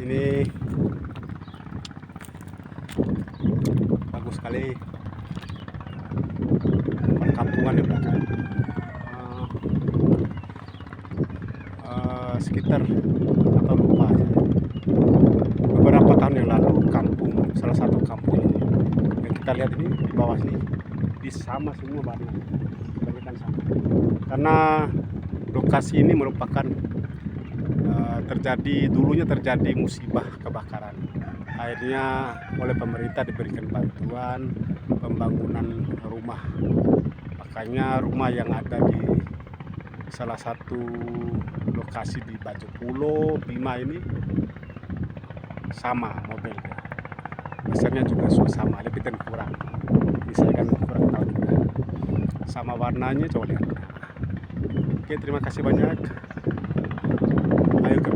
Ini bagus sekali perkampungan di belakang. Sekitar atau lupa beberapa tahun yang lalu salah satu kampung yang kita lihat ini di bawah sini sama semua baru kebanyakan sama, karena lokasi ini merupakan dulunya terjadi musibah kebakaran. Akhirnya oleh pemerintah diberikan bantuan pembangunan rumah. Makanya rumah yang ada di salah satu lokasi di Bajopulo, Bima ini sama mobilnya. Besarnya juga sama, lebih dan kurang. Misalkan kurang tahu juga. Sama warnanya, coba lihat. Oke, terima kasih banyak. Ayo ke